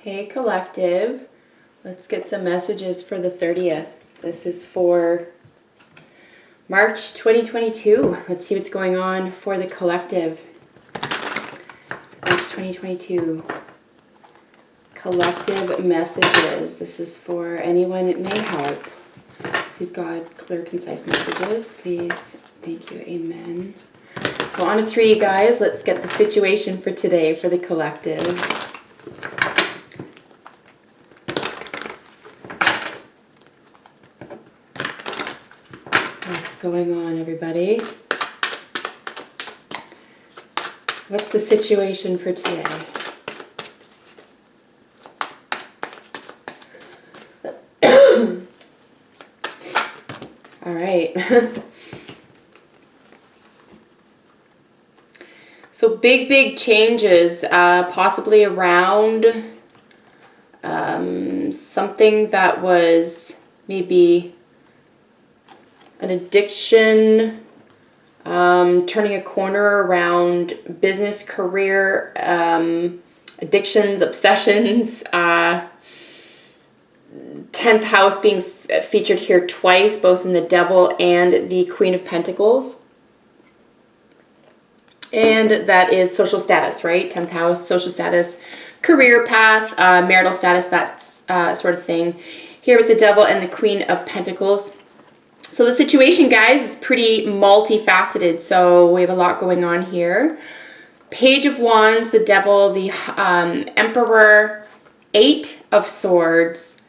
Hey collective, let's get some messages for the 30th. This is for March 2022. Let's see what's going on for the collective. March 2022. Collective messages. This is for anyone it may help. Please God, clear, concise messages. Please. Thank you. Amen. So on to 3, guys. Let's get the situation for today for the collective. What's going on, everybody? What's the situation for today? All right. So big changes, possibly around something that was maybe an addiction, turning a corner around business, career, addictions, obsessions, 10th house being featured here twice, both in the Devil and the Queen of Pentacles. And that is social status, right? 10th house, social status, career path, marital status, that sort of thing. Here with the Devil and the Queen of Pentacles. So the situation, guys, is pretty multifaceted. So we have a lot going on here. Page of Wands, the Devil, the Emperor, 8 of Swords,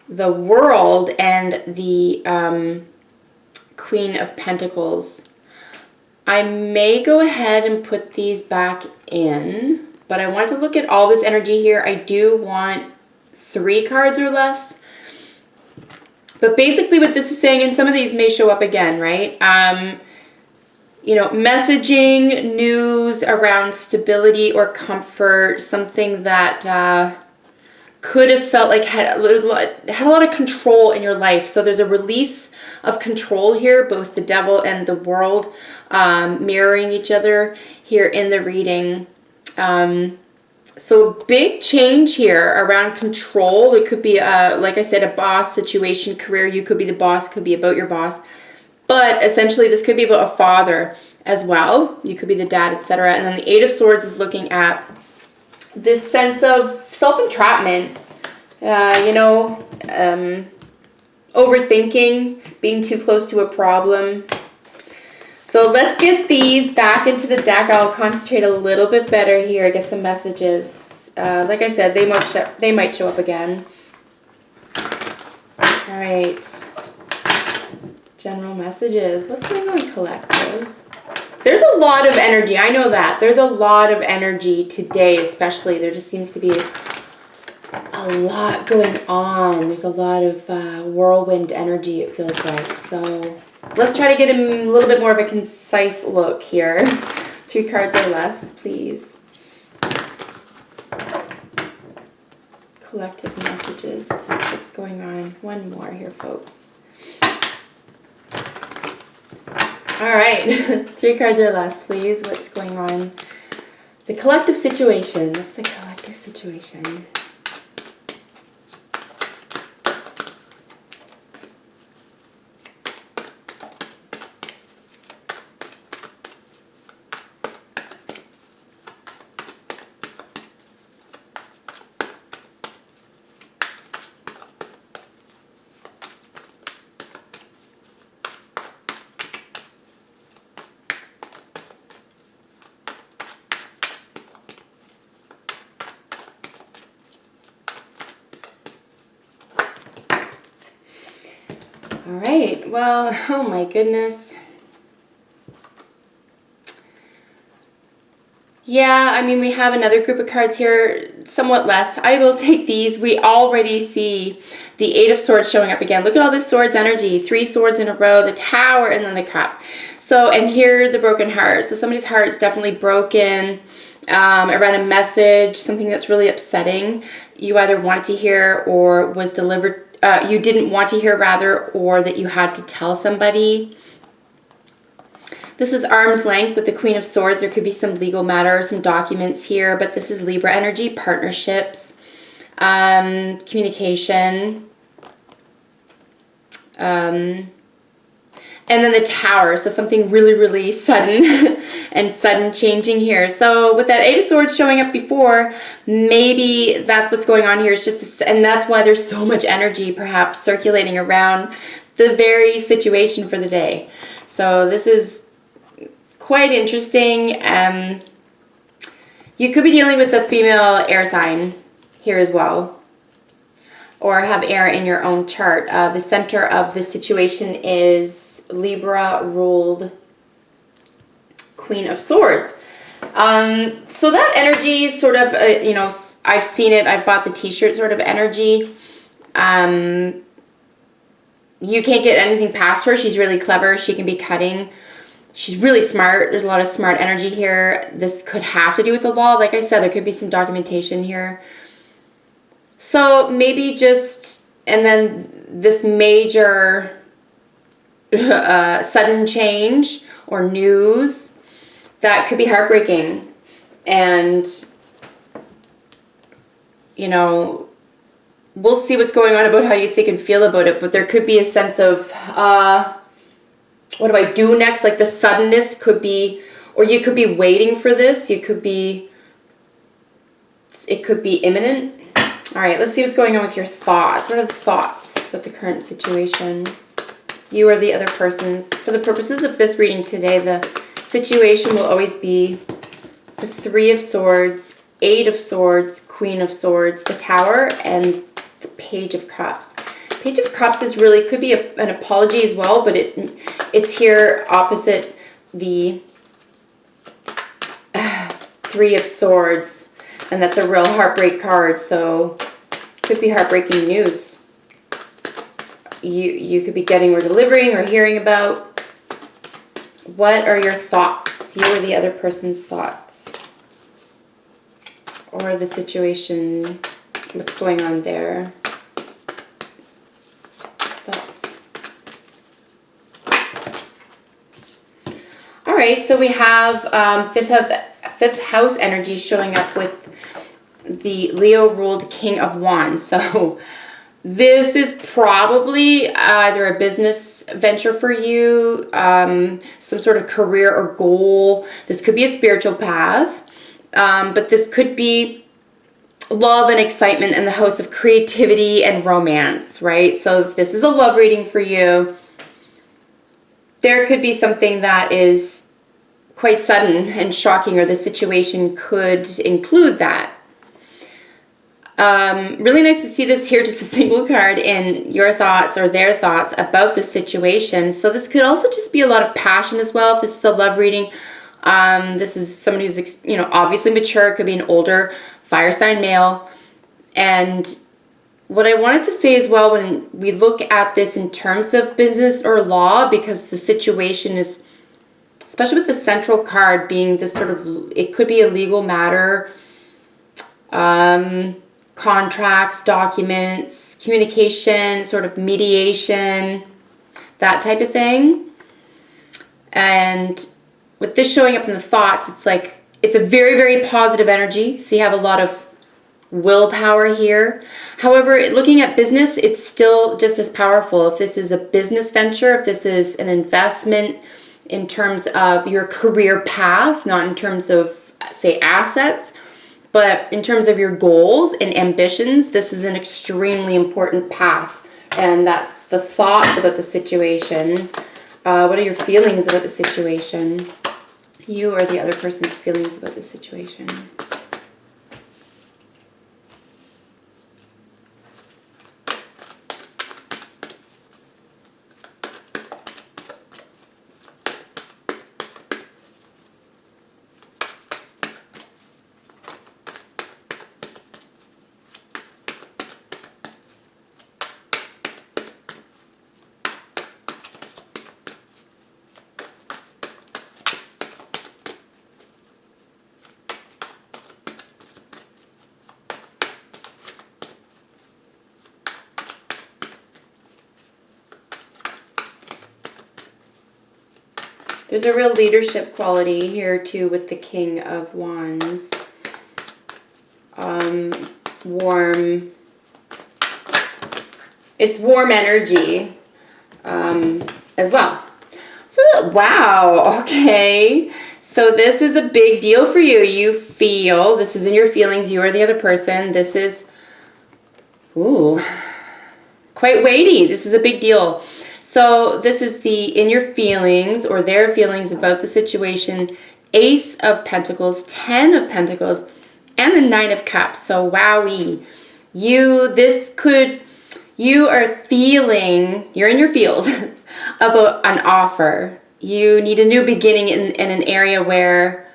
the World, and the Queen of Pentacles. I may go ahead and put these back in, but I want to look at all this energy here. I do want 3 cards or less. But basically what this is saying, and some of these may show up again, right? You know, messaging, news around stability or comfort, something that could have felt like had a lot of control in your life. So there's a release of control here, both the Devil and the World mirroring each other here in the reading. So big change here around control. It could be, like I said, a boss situation, career. You could be the boss, could be about your boss. But essentially this could be about a father as well. You could be the dad, etc. And then the 8 of Swords is looking at this sense of self-entrapment, you know, overthinking, being too close to a problem. So let's get these back into the deck. I'll concentrate a little bit better here. I get some messages. Like I said, they might show up again. All right. General messages. What's going on, collective? There's a lot of energy. I know that. There's a lot of energy today, especially. There just seems to be a lot going on. There's a lot of whirlwind energy, it feels like. So let's try to get a little bit more of a concise look here. 3 cards or less, please. Collective messages. This is what's going on. One more here, folks. All right. 3 cards or less, please. What's going on? The collective situation. What's the collective situation? All right, well, oh my goodness. Yeah, I mean, we have another group of cards here, somewhat less. I will take these. We already see the 8 of Swords showing up again. Look at all this Swords energy. 3 swords in a row, the Tower, and then the Cup. So, and here, the broken heart. So somebody's heart is definitely broken around a message, something that's really upsetting. You either wanted to hear or was delivered, you didn't want to hear rather, or that you had to tell somebody. This is arm's length with the Queen of Swords. There could be some legal matter, some documents here, but this is Libra energy, partnerships. communication, and then the Tower, so something really, really sudden and sudden changing here. So with that Eight of Swords showing up before, maybe that's what's going on here. It's just, and that's why there's so much energy perhaps circulating around the very situation for the day. So this is quite interesting. You could be dealing with a female air sign here as well, or have air in your own chart. The center of the situation is Libra ruled Queen of Swords. So that energy is sort of, you know, I've seen it, I've bought the t-shirt sort of energy. You can't get anything past her. She's really clever. She can be cutting. She's really smart. There's a lot of smart energy here. This could have to do with the law. Like I said, there could be some documentation here. So maybe just, and then this major sudden change or news that could be heartbreaking. And, you know, we'll see what's going on about how you think and feel about it, but there could be a sense of, what do I do next? Like the suddenness could be, or you could be waiting for this. You could be, it could be imminent. All right, let's see what's going on with your thoughts. What are the thoughts about the current situation? You or the other person's. For the purposes of this reading today, the situation will always be the Three of Swords, Eight of Swords, Queen of Swords, the Tower, and the Page of Cups. Page of Cups is really, could be an apology as well, but it's here opposite the Three of Swords, and that's a real heartbreak card, so could be heartbreaking news. You could be getting or delivering or hearing about. What are your thoughts? You or the other person's thoughts, or the situation, what's going on there? Thoughts. All right, so we have fifth house energy showing up with the Leo ruled King of Wands. So this is probably either a business venture for you, some sort of career or goal. This could be a spiritual path, but this could be love and excitement in the house of creativity and romance, right? So if this is a love reading for you, there could be something that is quite sudden and shocking, or the situation could include that. Really nice to see this here, just a single card in your thoughts or their thoughts about the situation. So this could also just be a lot of passion as well. If this is a love reading, this is someone who's, you know, obviously mature. It could be an older fire sign male. And what I wanted to say as well, when we look at this in terms of business or law, because the situation is, especially with the central card being this sort of, it could be a legal matter, contracts, documents, communication, sort of mediation, that type of thing. And with this showing up in the thoughts, it's like, it's a very, very positive energy. So you have a lot of willpower here. However, looking at business, it's still just as powerful. If this is a business venture, if this is an investment in terms of your career path, not in terms of, say, assets, but in terms of your goals and ambitions, this is an extremely important path. And that's the thoughts about the situation. What are your feelings about the situation? You or the other person's feelings about the situation. There's a real leadership quality here too with the King of Wands. warm, it's warm energy as well. So, wow, okay. So this is a big deal for you. You feel, this is in your feelings, you are the other person. This is, ooh, quite weighty. This is a big deal. So this is the in your feelings or their feelings about the situation, Ace of Pentacles, 10 of Pentacles, and the 9 of Cups. So wowie. You are feeling, you're in your feels about an offer. You need a new beginning in an area where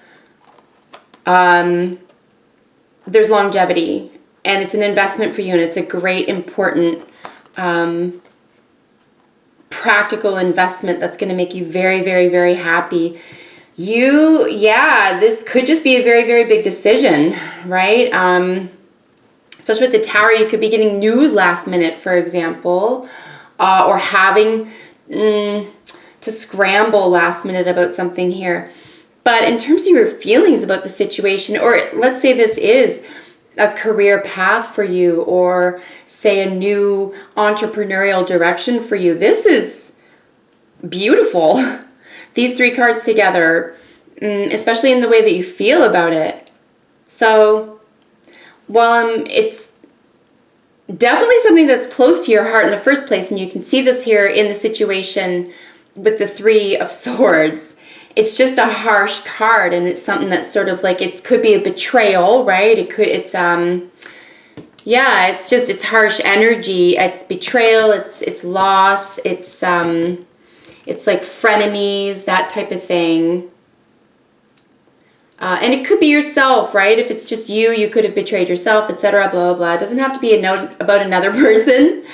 there's longevity, and it's an investment for you, and it's a great, important, practical investment that's going to make you very, very, very happy. This could just be a very, very big decision, right? Especially with the Tower, you could be getting news last minute, for example, or having to scramble last minute about something here. But in terms of your feelings about the situation, or let's say this is a career path for you, or say a new entrepreneurial direction for you, this is beautiful. These 3 cards together, especially in the way that you feel about it. So, while it's definitely something that's close to your heart in the first place, and you can see this here in the situation with the 3 of Swords, it's just a harsh card, and it's something that's sort of like, it could be a betrayal, right? It's harsh energy. It's betrayal, it's loss, it's like frenemies, that type of thing. And it could be yourself, right? If it's just you could have betrayed yourself, etc., blah, blah, blah. It doesn't have to be a note about another person.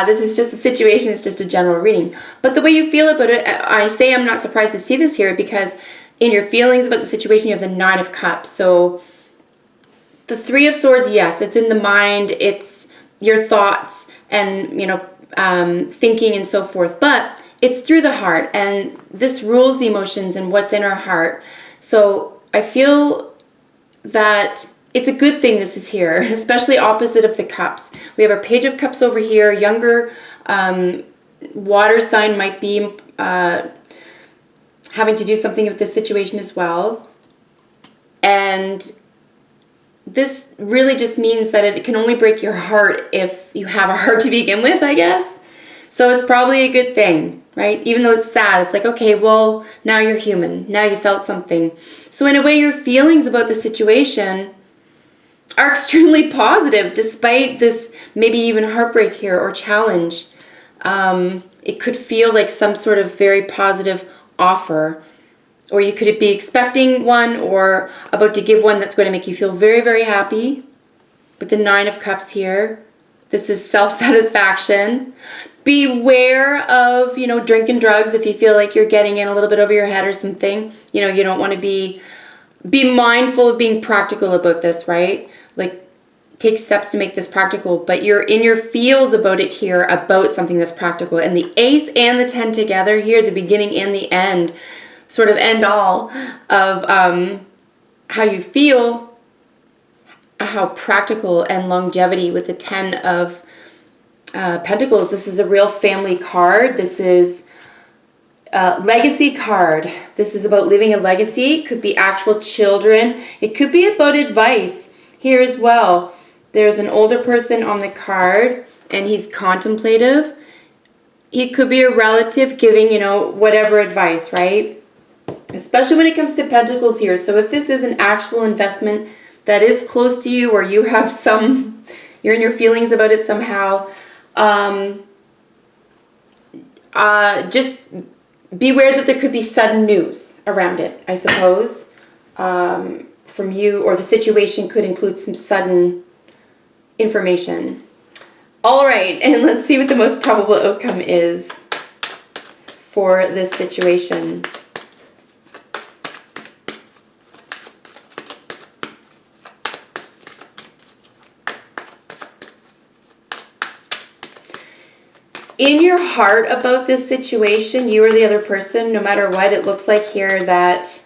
This is just a situation, it's just a general reading. But the way you feel about it, I say I'm not surprised to see this here, because in your feelings about the situation, you have the 9 of Cups. So the 3 of Swords, yes, it's in the mind, it's your thoughts and, thinking and so forth. But it's through the heart, and this rules the emotions and what's in our heart. So I feel that it's a good thing this is here, especially opposite of the Cups. We have our Page of Cups over here. Younger water sign might be having to do something with this situation as well. And this really just means that it can only break your heart if you have a heart to begin with, I guess. So it's probably a good thing, right? Even though it's sad, it's like, okay, well, now you're human. Now you felt something. So in a way, your feelings about the situation are extremely positive, despite this maybe even heartbreak here or challenge. It could feel like some sort of very positive offer, or you could be expecting one or about to give one that's going to make you feel very, very happy. With the 9 of Cups here, this is self-satisfaction. Beware of, drinking drugs if you feel like you're getting in a little bit over your head or something. You don't want to be mindful of being practical about this, right? Like, take steps to make this practical, but you're in your feels about it here, about something that's practical. And the Ace and the 10 together here, the beginning and the end, sort of end all of how you feel, how practical, and longevity with the 10 of Pentacles. This is a real family card. This is legacy card. This is about leaving a legacy. It could be actual children. It could be about advice here as well. There's an older person on the card, and he's contemplative. He could be a relative giving, whatever advice, right? Especially when it comes to Pentacles here. So if this is an actual investment that is close to you, or you have you're in your feelings about it somehow, just beware that there could be sudden news around it, I suppose, from you, or the situation could include some sudden information. All right, and let's see what the most probable outcome is for this situation. In your heart about this situation, you or the other person, no matter what, it looks like here that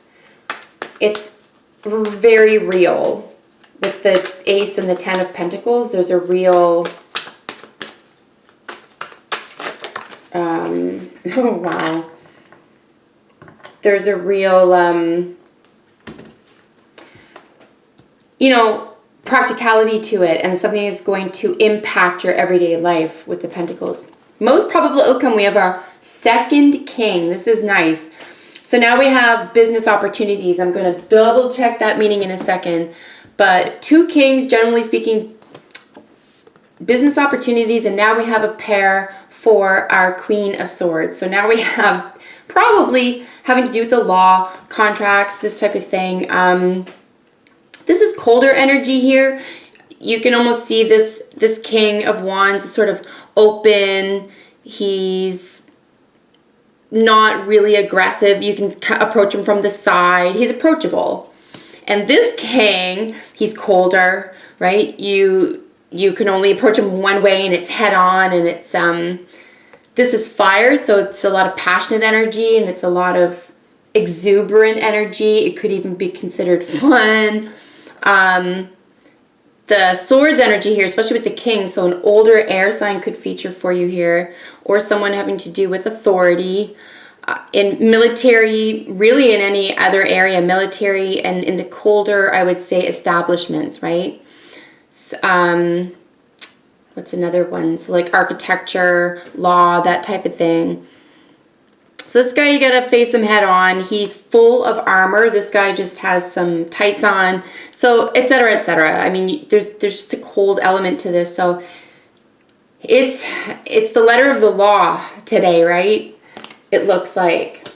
it's very real with the Ace and the Ten of Pentacles, there's a real, oh wow, there's a real, you know, practicality to it, and something is going to impact your everyday life with the Pentacles. Most probable outcome, we have our second king. This is nice. So now we have business opportunities. I'm going to double check that meaning in a second. But two kings, generally speaking, business opportunities. And now we have a pair for our Queen of Swords. So now we have probably having to do with the law, contracts, this type of thing. This is colder energy here. You can almost see this King of Wands is sort of open. He's not really aggressive. You can approach him from the side. He's approachable. And this king, he's colder, right? You can only approach him one way, and it's head on, and it's this is fire, so it's a lot of passionate energy, and it's a lot of exuberant energy. It could even be considered fun. The swords energy here, especially with the king, so an older air sign could feature for you here, or someone having to do with authority. In military, really in any other area, military, and in the colder, I would say establishments, right? What's another one? So like architecture, law, that type of thing. So this guy, you gotta face him head on. He's full of armor. This guy just has some tights on. So, etc., etc. I mean, there's just a cold element to this. So it's the letter of the law today, right? It looks like.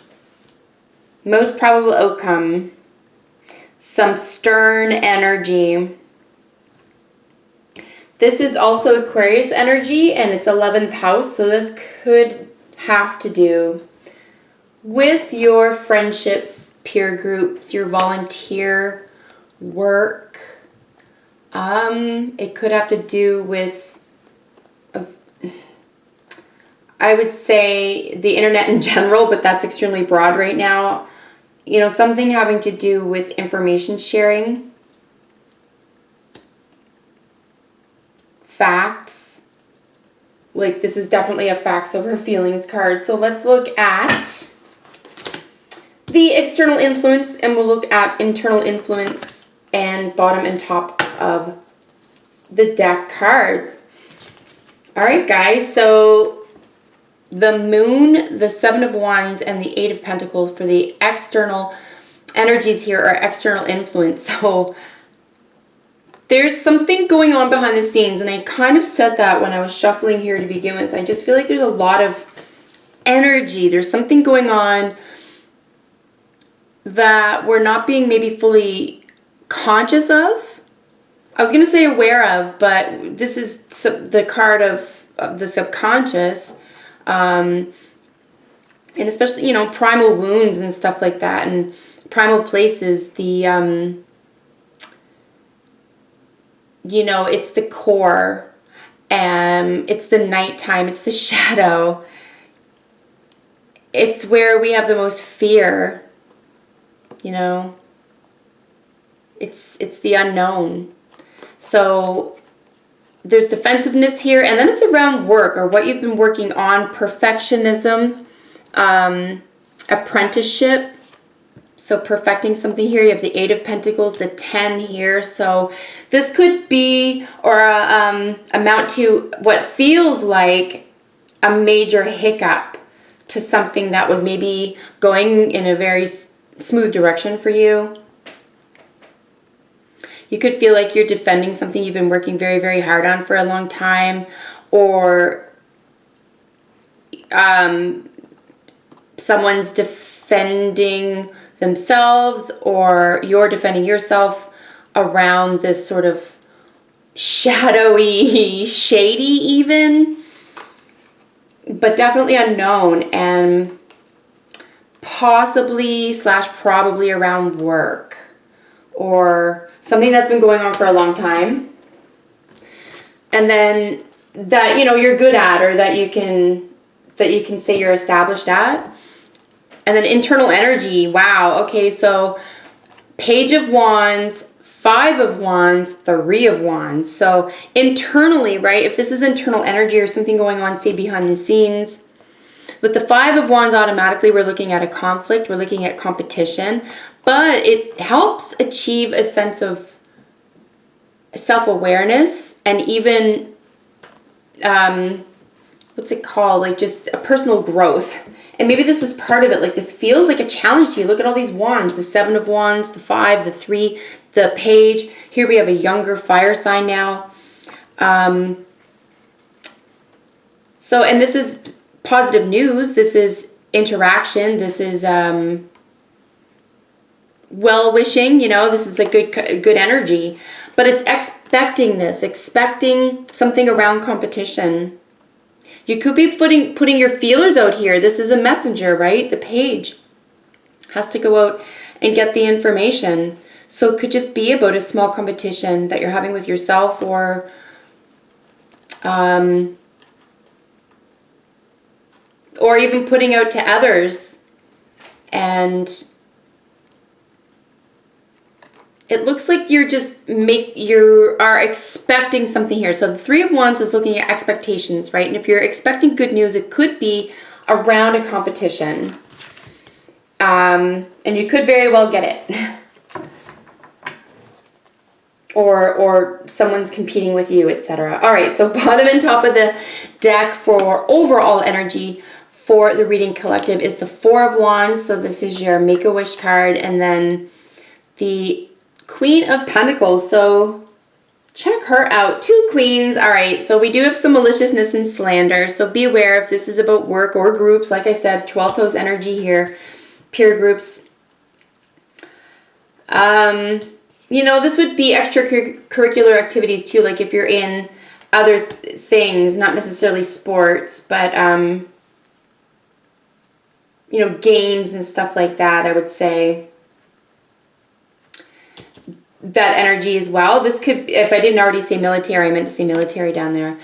Most probable outcome. Some stern energy. This is also Aquarius energy, and it's 11th house. So this could have to do with your friendships, peer groups, your volunteer work. It could have to do with, I would say, the internet in general, but that's extremely broad right now. You know, something having to do with information sharing, facts. Like, this is definitely a facts over feelings card. So let's look at the external influence, and we'll look at internal influence and bottom and top of the deck cards. All right, guys, so the Moon, the Seven of Wands, and the Eight of Pentacles for the external energies here are external influence. So there's something going on behind the scenes, and I kind of said that when I was shuffling here to begin with. I just feel like there's a lot of energy. There's something going on that we're not being maybe fully conscious of. I was going to say aware of, but this is the card of the subconscious. And especially, you know, primal wounds and stuff like that, and primal places. The, you know, it's the core, it's the nighttime, it's the shadow. It's where we have the most fear. You know, it's the unknown. So there's defensiveness here, and then it's around work or what you've been working on, perfectionism, apprenticeship. So perfecting something here. You have the Eight of Pentacles, the 10 here. So this could be or amount to what feels like a major hiccup to something that was maybe going in a very smooth direction for you. You could feel like you're defending something you've been working very, very hard on for a long time, or someone's defending themselves, or you're defending yourself around this sort of shadowy, shady even, but definitely unknown, and possibly / probably around work or something that's been going on for a long time, and then that, you know, you're good at, or that you can say you're established at. And then internal energy. Wow. Okay, so Page of Wands, 5 of Wands, 3 of Wands. So internally, right, if this is internal energy or something going on, say, behind the scenes, with the 5 of Wands, automatically we're looking at a conflict, we're looking at competition, but it helps achieve a sense of self-awareness and even, what's it called, like just a personal growth. And maybe this is part of it, like this feels like a challenge to you. Look at all these wands, the 7 of Wands, the 5, the 3, the Page. Here we have a younger fire sign now. So, and this is positive news, this is interaction, this is well-wishing, you know, this is a good energy, but it's expecting something around competition. You could be putting your feelers out here. This is a messenger, right? The Page has to go out and get the information. So it could just be about a small competition that you're having with yourself, or even putting out to others. And it looks like you are expecting something here. So the 3 of Wands is looking at expectations, right? And if you're expecting good news, it could be around a competition. And you could very well get it. Or someone's competing with you, etc. All right, so bottom and top of the deck for overall energy for the reading collective is the 4 of Wands. So this is your Make-A-Wish card, and then the Queen of Pentacles. So check her out. 2 queens. All right, so we do have some maliciousness and slander, so be aware if this is about work or groups. Like I said, 12th house energy here, peer groups. You know, this would be extracurricular activities too, like if you're in other things, not necessarily sports, but, you know, games and stuff like that, I would say. That energy as well. This could, if I didn't already say military, I meant to say military down there.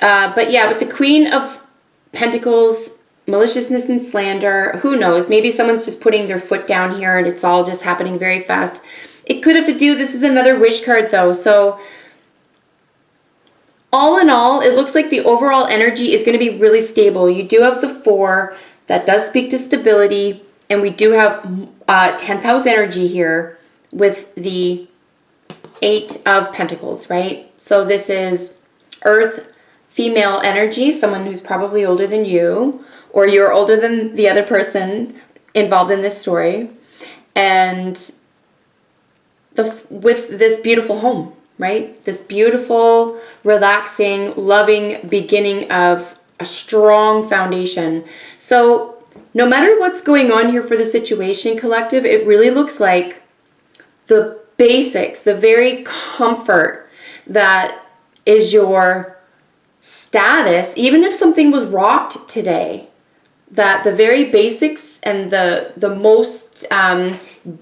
But yeah, with the Queen of Pentacles, maliciousness and slander, who knows? Maybe someone's just putting their foot down here and it's all just happening very fast. It could have to do, this is another wish card though, so all in all, it looks like the overall energy is going to be really stable. You do have the 4 that does speak to stability, and we do have 10th house energy here with the 8 of Pentacles, right? So this is Earth, female energy, someone who's probably older than you, or you're older than the other person involved in this story, and with this beautiful home, right? This beautiful, relaxing, loving beginning of a strong foundation. So no matter what's going on here for the situation, collective, it really looks like the basics, the very comfort that is your status, even if something was rocked today, that the very basics and the most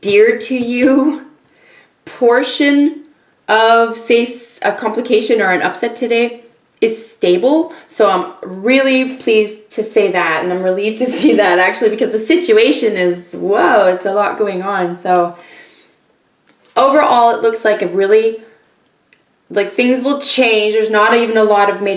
dear to you portion of, say, a complication or an upset today is stable. So I'm really pleased to say that, and I'm relieved to see that actually, because the situation is, whoa, it's a lot going on. So overall, it looks like a really, like, things will change. There's not even a lot of major